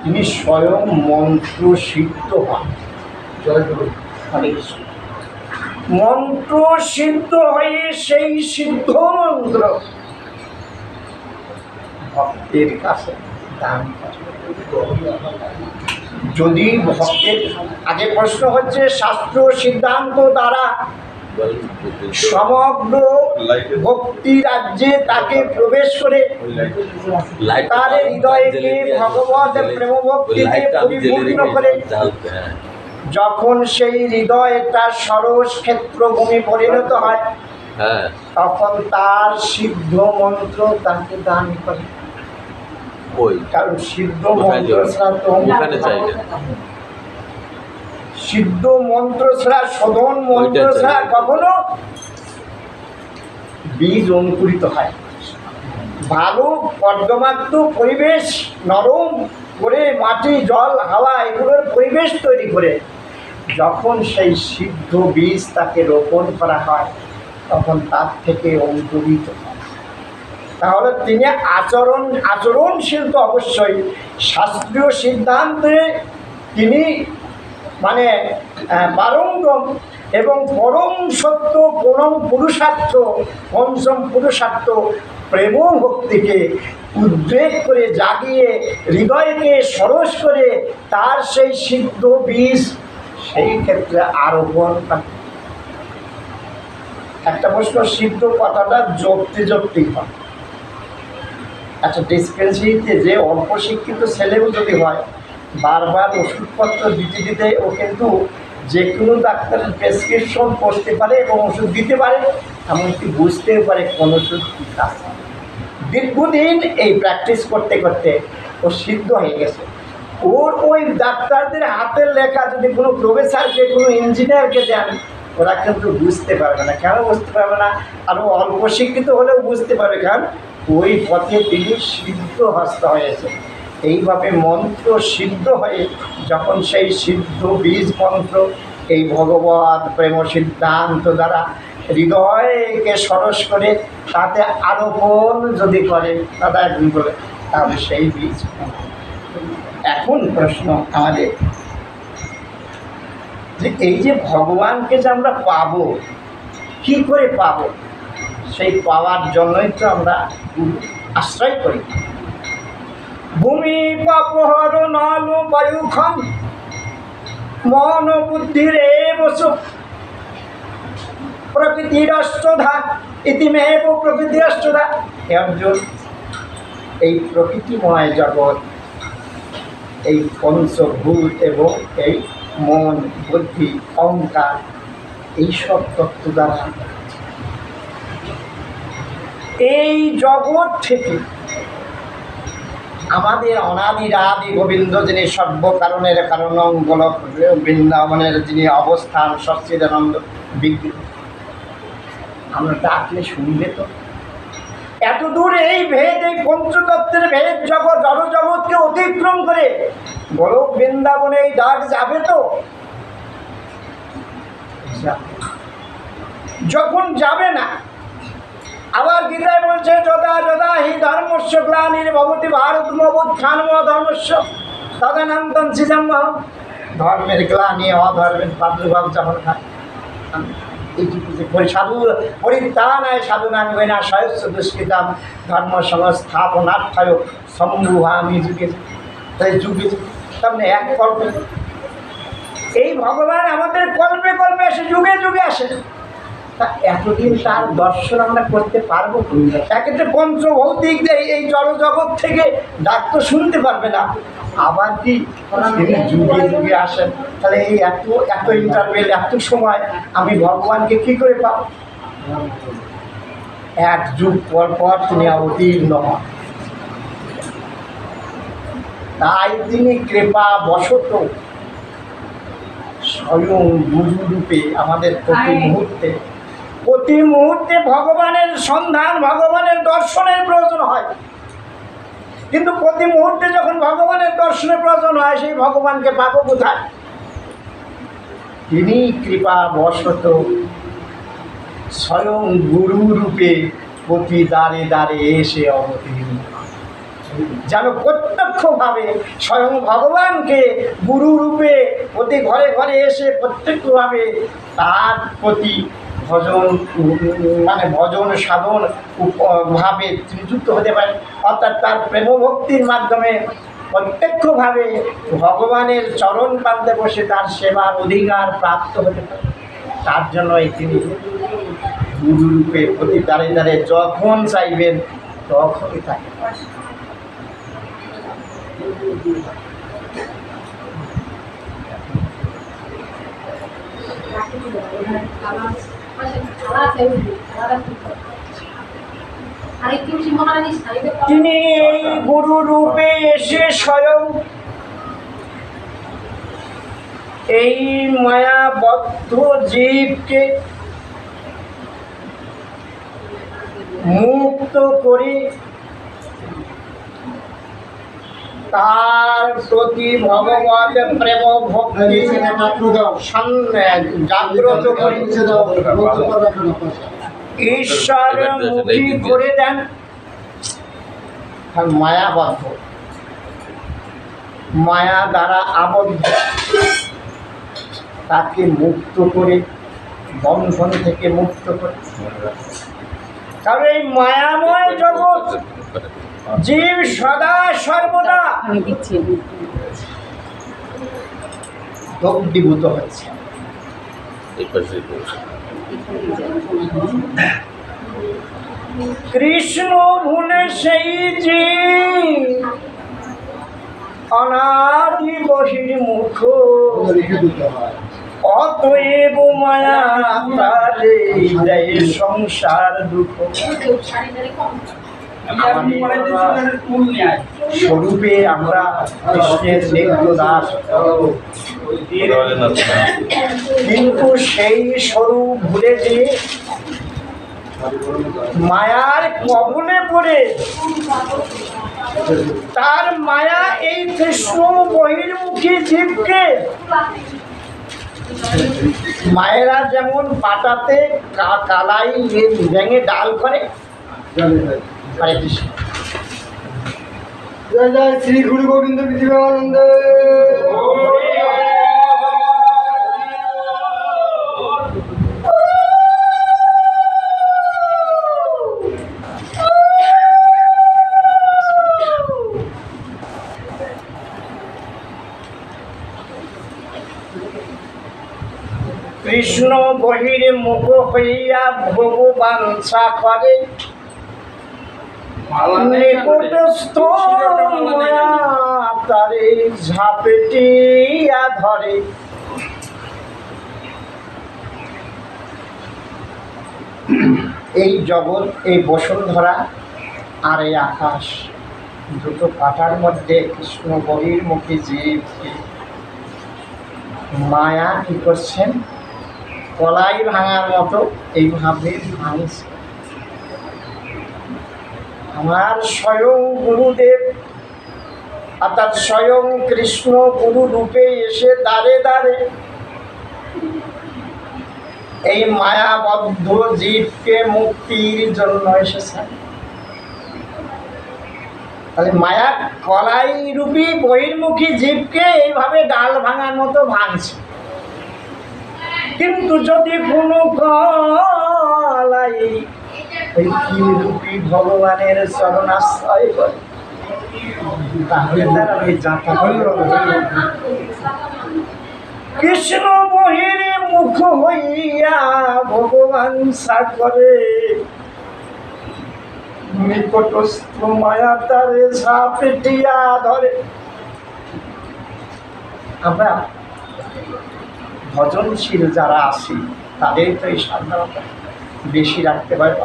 তিনি স্বয়ং মন্ত্র সিদ্ধ হন। মন্ত্র সিদ্ধ হয়ে সেই সিদ্ধ মন্ত্র ভক্তের কাছে দান করে। যদি ভক্তের আগে প্রশ্ন হচ্ছে শাস্ত্র সিদ্ধান্ত দ্বারা সমগ্র ভক্তি রাজ্যে তাকে প্রবেশ করে তার হৃদয়কে ভগবত প্রেম ভক্তিতে পরিপূর্ণ করে যখন সেই হৃদয়টা সরস ক্ষেত্রভূমি পরিণত হয় তখন তার সিদ্ধ মন্ত্র তাকে দান করে। কারণ সিদ্ধ মন্ত্র ছাড়া তো সিদ্ধ মন্ত্র ছাড়া শোধন মন্ত্র ছাড়া কখনো বীজ অঙ্কুরিত হয়। ভালো কর্দমাক্ত পরিবেশ নরম করে মাটি জল হাওয়া এগুলোর পরিবেশ তৈরি করে যখন সেই সিদ্ধ বীজ তাকে রোপণ করা হয় তখন তার থেকে অঙ্কুরিত হয়। তাহলে তিনি আচরণশীল তো অবশ্যই, শাস্ত্রীয় সিদ্ধান্তে তিনি মানে পারঙ্গম এবং পরম সত্য পরম পুরুষার্থ পঞ্চম পুরুষার্থ প্রেম ভক্তিকে উদ্বেগ করে জাগিয়ে হৃদয়কে সরস করে তার সেই সিদ্ধ বীজ সেই ক্ষেত্রে আরোপণ করে। একটা প্রশ্ন, সিদ্ধ কথাটা জপতে হয়। আচ্ছা, ডিসপেন্সারিতে যে অল্প শিক্ষিত ছেলেও যদি হয় বারবার ওষুধপত্র দিতে ও কিন্তু যে কোনো ডাক্তারের প্রেসক্রিপশন করতে পারে এবং ওষুধ দিতে পারে, এমনকি বুঝতেও পারে কোন ওষুধ কী কাজ। দীর্ঘদিন এই প্র্যাকটিস করতে করতে ও সিদ্ধ হয়ে গেছে। ওর ওই ডাক্তারদের হাতের লেখা যদি কোনো প্রফেসরকে কোনো ইঞ্জিনিয়ারকে দেন ওরা কিন্তু বুঝতে পারবে না। কেন বুঝতে পারবে না? আরও অল্প শিক্ষিত হলেও বুঝতে পারবে, কারণ ওই পথে তিনি সিদ্ধ হস্ত হয়েছে। এইভাবে মন্ত্র সিদ্ধ হয়ে যখন সেই সিদ্ধ বীজ মন্ত্র এই ভগবত প্রেম সিদ্ধান্ত দ্বারা হৃদয়কে সরস করে তাতে আরোপণ যদি করে দাদা একদিন বলে, তাহলে সেই বীজ। এখন প্রশ্ন আমাদের যে এই যে ভগবানকে যে আমরা পাবো, কি করে পাবো? সেই পাওয়ার জন্যই তো আমরা আশ্রয় করি। ভূমি পাপহর নল বায়ুখন মন বুদ্ধির বসু প্রকৃতির অষ্টধা ইতিমেব প্রকৃতির অষ্টধা। অর্জুন, এই প্রকৃতিময় জগৎ, এই পঞ্চভূত এবং এই মন বুদ্ধি অহংকার এইসব তত্ত্ব দ্বারা এই জগৎ থেকে আমাদের অনাদির আদি গোবিন্দ যিনি সর্বকারণের কারণ গোলক বৃন্দাবনের যিনি অবস্থান সচ্চিদানন্দ বিগ্রহ, আমরা ডাকলে শুনবে তো? এত দূর এই ভেদ, এই পঞ্চতত্ত্বের ভেদ জগৎ জড় জগৎকে অতিক্রম করে গোলক বৃন্দাবনে এই ডাক যাবে তো? যখন যাবে না, আবার গীতায় বলছে যদা যদা হি ধর্মস্য গ্লানির্ভবতি ভারতমবুত্থানম ধর্মস্য তদানন্তং সৃজম্যহম। ধর্মের গ্লানি অধর্মের প্রাদুর্ভাব যখন হয়, এইটুকু যে সাধু পরিত্রাণায় সাধুনাং বিনাশায়স্য দুষ্কৃতাম ধর্ম সংস্থাপনার্থায় সম্ভুহামি যুগে। তাই যুগে সামনে এক কল্পে এই ভগবান আমাদের কল্পে কল্পে আসে, যুগে যুগে আসে। তা এতদিন তার দর্শন আমরা করতে পারবো? এক্ষেত্রে পঞ্চভৌতিক এই জড়জগৎ থেকে ডাক তো শুনতে পারবে না, আবার কি তিনি যুগে যুগে আসেন। তাহলে এই এত ইন্টারভেল, এত সময় আমি ভগবানকে কী করে পাব? এক যুগ পর পর তিনি অবতীর্ণ হন। তাই তিনি কৃপা বশত স্বয়ং গুরুরূপে আমাদের প্রতি মুহূর্তে ভগবানের সন্ধান, ভগবানের দর্শনের প্রয়োজন হয়। কিন্তু প্রতি মুহূর্তে যখন ভগবানের দর্শনের প্রয়োজন হয়, সেই ভগবানকে পাবো কোথায়? তিনি কৃপা বশত স্বয়ং গুরু রূপে প্রতি দ্বারে দ্বারে এসে অবতীর্ণ। যেন প্রত্যক্ষভাবে স্বয়ং ভগবানকে গুরু রূপে প্রতি ঘরে ঘরে এসে প্রত্যক্ষভাবে তার প্রতি ভজন মানে ভজন সাধন ভাবে নিযুক্ত হতে পারে, অর্থাৎ তার প্রেম ভক্তির মাধ্যমে প্রত্যক্ষভাবে ভগবানের চরণ প্রান্তে বসে তার সেবার অধিকার প্রাপ্ত হতে পারে। তার জন্য এই তিনি গুরুরূপে প্রতি দ্বারে দ্বারে যখন চাইবেন তখনই থাকে। তিনি এই গুরু রূপে এসে স্বয়ং এই মায়াবদ্ধ জীবকে মুক্ত করে তার প্রতি ভগবত প্রেম ভক্তি জাগ্রত করে ঈশ্বরমুখী করে দেন। মায়াবদ্ধ, মায়া দ্বারা আবদ্ধ, তাকে মুক্ত করে, বন্ধন থেকে মুক্ত করে। কারণ এই মায়াময় জগৎ জীব সদা সর্বদা দগ্ধীভূত হচ্ছে। কৃষ্ণ ভুলে সেই জীব অনাদি বহির্মুখ, অতএব মায়া তারে দেয় সংসার দুঃখ। স্বরূপে আমরা কৃষ্ণের নিত্য দাস, কিন্তু সেই স্বরূপ ভুলে যে মায়ার কবলে পড়ে তার মায়া এই কৃষ্ণ বহির্মুখী জীবকে, মায়েরা যেমন পাটাতে কালাই ভেঙে ডাল করে, হরে কৃষ্ণ। জয় জয় শ্রী গুরু গোবিন্দ বিজয়ানন্দ। কৃষ্ণ বহির্মুখ হইয়া ভগবান করে, নিকটস্থ মায়া তারে ঝাপটিয়া ধরে। এই জগৎ, এই বসুন্ধরা আর এই আকাশ দুটো পাতার মধ্যে কৃষ্ণ বহির্মুখী জীবকে মায়া কি করছেন, কলাই ভাঙার মতো এইভাবে ভাঙছে। আমার স্বয়ং গুরুদেব অর্থাৎ স্বয়ং কৃষ্ণ গুরু রূপে এসে দ্বারে দ্বারে এই মায়াবদ্ধ জীবকে মুক্তির জন্য এসেছেন। তাহলে মায়া কলাই রূপী বহির্মুখী জীবকে এইভাবে ডাল ভাঙার মতো ভাঙছে। কিন্তু যদি কোনো কলাই এই রূপী ভগবানের চরণাশ্রয় করে, তাহলে তার আমি যাতা কৃষ্ণ বহির্মুখ হইয়া ভগবান সাগরে, নিকটস্থ মায়া তারে ঝাপটিয়া ধরে। আমরা ভজনশীল যারা আছি তাদের তো এই সাবধানতা বেশি রাখতে পারে।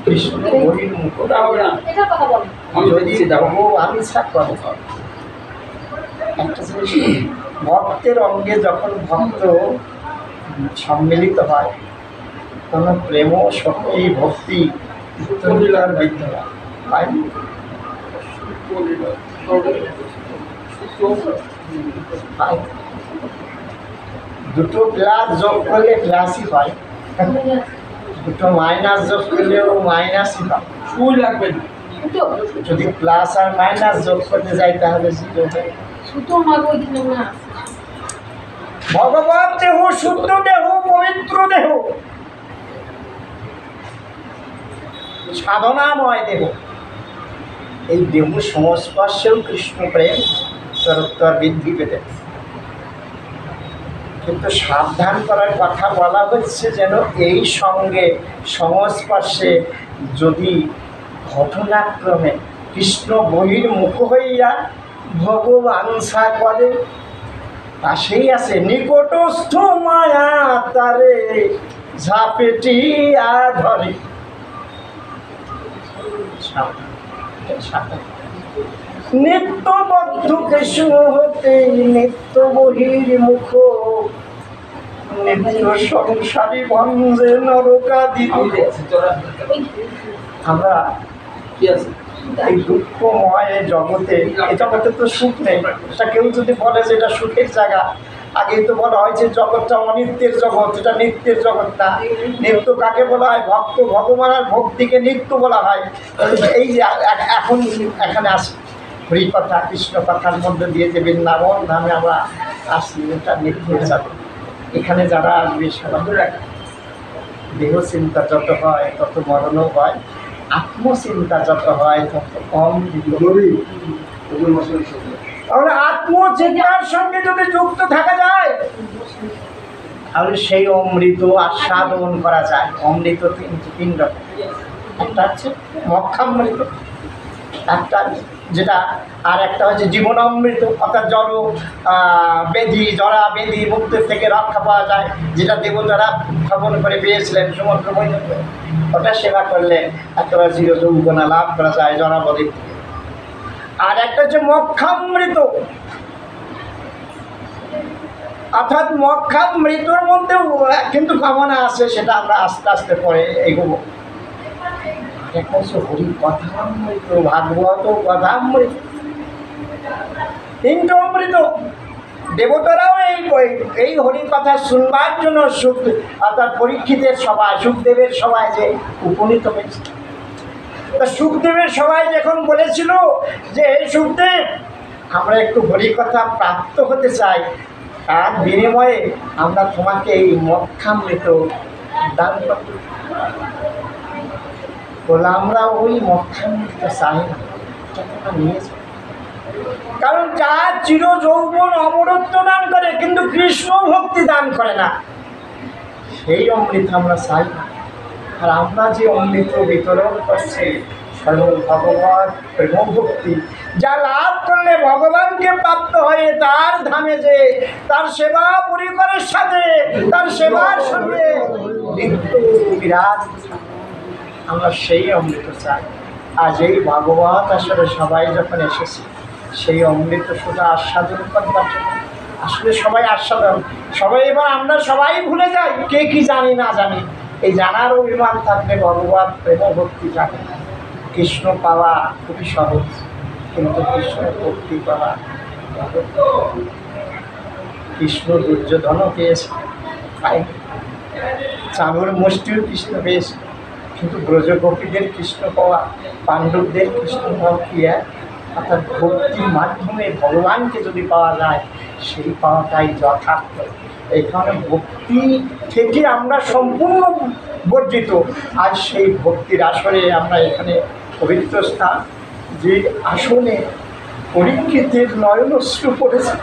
কৃষ্ণ বহির্মুখ যদি আমি সাক্ষাৎ একটা জিনিস, ভক্তের অঙ্গে যখন ভক্ত সম্মিলিত হয় তখন প্রেম শক্তি ভক্তি বিদ্যমান হয়। দুটো প্লাস যোগ করলে প্লাসই হয়, দুটো মাইনাস যোগ করলেও মাইনাসই হয়। সুই লাগবে না। যদি প্লাস আর মাইনাস যোগ করতে যাই তাহলে জিরো হয়। ভগবত দেহ, শুদ্ধ দেহ, পবিত্র দেহ, সাধনাময় দেহ। এই দেহ সংস্পর্শেও কৃষ্ণ প্রেম তরোত্তর বৃদ্ধি পেতে। কিন্তু সাবধান করার কথা বলা হচ্ছে যেন এই সঙ্গে সংস্পর্শে যদি ঘটনাক্রমে কৃষ্ণ বহির্মুখ হইয়া ভগবানসা করে, পাশেই আছে নিকটস্থ মায়া তারে ঝাপেটিয়া ধরে। নিত্যবদ্ধ কৃষ্ণ হতে নিত্য বহির্মুখ, নিত্য সংসারী ভঞ্জে নরকাদিতে। আমরা এই দুঃখময় জগতে, এই জগতে তো সুখ নেই। এটা কেউ যদি বলে যে এটা সুখের জায়গা, আগেই তো বলা হয়েছে জগৎটা অনিত্যের জগৎ, এটা নিত্যের জগৎ না। নিত্য কাকে বলা হয়? ভক্ত, ভগবান আর ভক্তিকে নিত্য বলা হয়। এই যে এখন এখানে আসি হরি কথা, কৃষ্ণ কথার মধ্যে দিয়ে যে বৃন্দাবন নামে আমরা আসি, এটা নিত্যের জগৎ। এখানে যারা আসবে সবাই দেহ চিন্তা যত হয় তত মরণও হয়, আত্মচিন্তা যত হয় তত কম। তাহলে আত্মচিন্তার সঙ্গে যদি যুক্ত থাকা যায় তাহলে সেই অমৃত আস্বাদন করা যায়। অমৃত তিন রকম। একটা হচ্ছে মক্ষামৃত, একটা যেটা, আর একটা হচ্ছে জীবন অমৃত, অর্থাৎ জড় বেধি, জড়া বেধি মুক্তির থেকে রক্ষা পাওয়া যায়, যেটা দেবতারা উত্থাপন করে পেয়েছিলেন সমুদ্র বৈঠকে। ওটা সেবা করলে একেবারে চির যৌবনা লাভ করা যায় জড়াবধি থেকে। আর একটা হচ্ছে মক্ষামৃত, অর্থাৎ মক্ষামৃতর মধ্যেও কিন্তু কামনা আছে, সেটা আমরা আস্তে আস্তে পরে এগোবো। একটা হচ্ছে হরি কথামৃত, ভাগবত কথামৃত, তিনটে অমৃত। দেবতারাও এই হরি কথা শুনবার জন্য অর্থাৎ পরীক্ষিতের সভায়, সুখদেবের সভায় যে উপনীত হয়েছিল। সুখদেবের সভায় যখন বলেছিল যে এই সুখদেব, আমরা একটু হরি কথা প্রাপ্ত হতে চাই, তার বিনিময়ে আমরা তোমাকে এই মক্ষামৃত দান করব। বলে আমরা ওই মক্ষামৃত চাই না, নিয়েছি। কারণ যা চির যৌবন অমরত্ব দান করে কিন্তু কৃষ্ণ ভক্তি দান করে না, সেই অমৃত আমরা চাই না। আর আমরা যে অমৃত বিতরণ করছি সর্ব ভগবত প্রেম ভক্তি, যা লাভ করলে ভগবানকে প্রাপ্ত হয়ে তার ধামে যে তার সেবা পরিকরের সাথে, তার সেবার সঙ্গে নিত্য বিরাজ, আমরা সেই অমৃত চাই। আজ এই ভাগবত আসলে সবাই যখন এসেছি সেই অমৃত শুধু আস্বাদন করবার জন্য। আসলে সবাই আস্বাদন, সবাই এবার আমরা সবাই ভুলে যাই কে কি জানি না জানি। এই জানার অভিমান থাকলে ভগবত প্রেম ভক্তি জানে। কৃষ্ণ পাওয়া খুবই সহজ, কিন্তু কৃষ্ণ ভক্তি পাওয়া, কৃষ্ণ দুর্যোধনও পেয়েছে, চানুর মুষ্টিও কৃষ্ণ পেয়েছে, কিন্তু ব্রজগোপীদের কৃষ্ণ পাওয়া, পাণ্ডবদের কৃষ্ণ পাওয়া কি এক? অর্থাৎ ভক্তির মাধ্যমে ভগবানকে যদি পাওয়া যায় সেই পাওয়াটাই যথার্থ। এখানে ভক্তি থেকে আমরা সম্পূর্ণ বর্জিত। আজ সেই ভক্তির আসরে আমরা এখানে পবিত্র স্থান, যে আসনে পরীক্ষিতের নয়নশ্রু পড়েছে,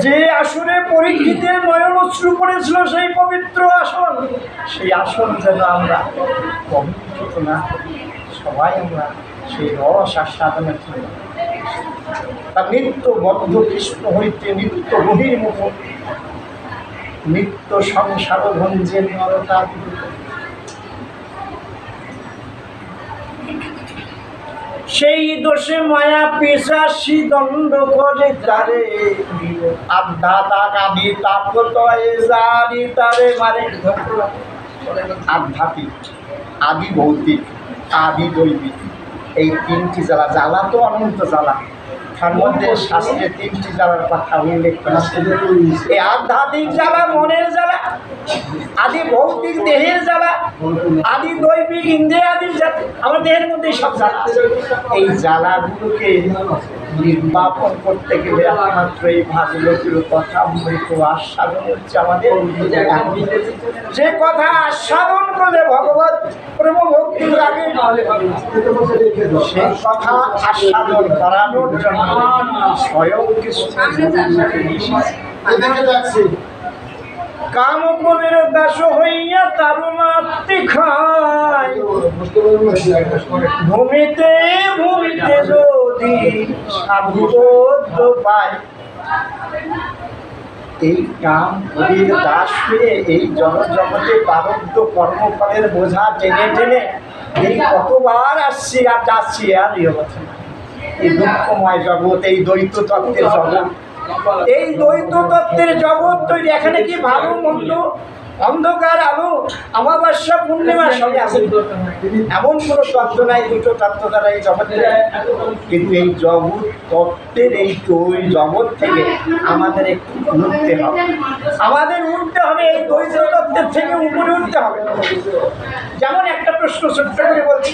যে আসনে পরীক্ষিতের নয়নশ্রু পড়েছিল, সেই পবিত্র আসন, সেই আসন যেন আমরা অবহেলিত না করি। সবাই আমরা সেই রস আস্বাদনের জন্য তার নিত্য বদ্ধ কৃষ্ণ হইতে নিত্য বহির্মুখ, নিত্য সংসার ভঞ্জের নরতা। সেই দোষে মায়া পিশাচি দণ্ড করে তারে, আধ্যাত্মিক আদি তাপতয়ে জারি তারে মারে। আধ্যাত্মিক, আদি ভৌতিক, আদি দৈবিক, এই তিনটি জ্বালা, জ্বালা তো অনন্ত জ্বালা, তার মধ্যে শাস্ত্রে 3টি জ্বালার কথা উল্লেখ করা এই আধ্যাত্মিক জ্বালা মনের জ্বালা, আদি ভৌতিক দেহের জ্বালা, আদি দৈবিক ইন্দ্রিয়াদির জ্বালা, আমার দেহের মধ্যে সব জ্বালা। এই জ্বালাগুলোকে নির্বাপন করতে গেলে একমাত্র এই ভাগবতীর কথা অমৃত আস্বাদন হচ্ছে আমাদের। যে কথা আস্বাদন করলে ভগবত প্রেম ভক্তি লাগে, সেই কথা আস্বাদন করানোর জন্য স্বয়ং কৃষ্ণ কামপদের দাস হইয়া তার মাতৃ খায়, ভূমিতে ভূমিতে যদি সাধুবোধ পায়। এই কাম কবির দাস হয়ে এই জগতে প্রারব্ধ কর্মফলের বোঝা টেনে টেনে এই কতবার আসছি আর যাচ্ছি, আর ইয়ে হচ্ছে না। এই দুঃখময় জগৎ, এই দ্বৈত তত্ত্বের জগৎ, এই দ্বৈত তত্ত্বের জগৎ তৈরি। এখানে কি ভালো মন্দ, অন্ধকার আলো, অমাবস্যা পূর্ণিমার সঙ্গে আছে, এমন কোনো তত্ত্ব নাই দুটো তত্ত্ব দ্বারা এই জগৎ। কিন্তু এই জগৎ তত্ত্বের এই জগৎ থেকে আমাদের একটু উঠতে হবে, আমাদের উঠতে হবে, এই দ্বৈত তত্ত্বের থেকে উপরে উঠতে হবে। যেমন একটা প্রশ্ন ছোট্ট করে বলছি,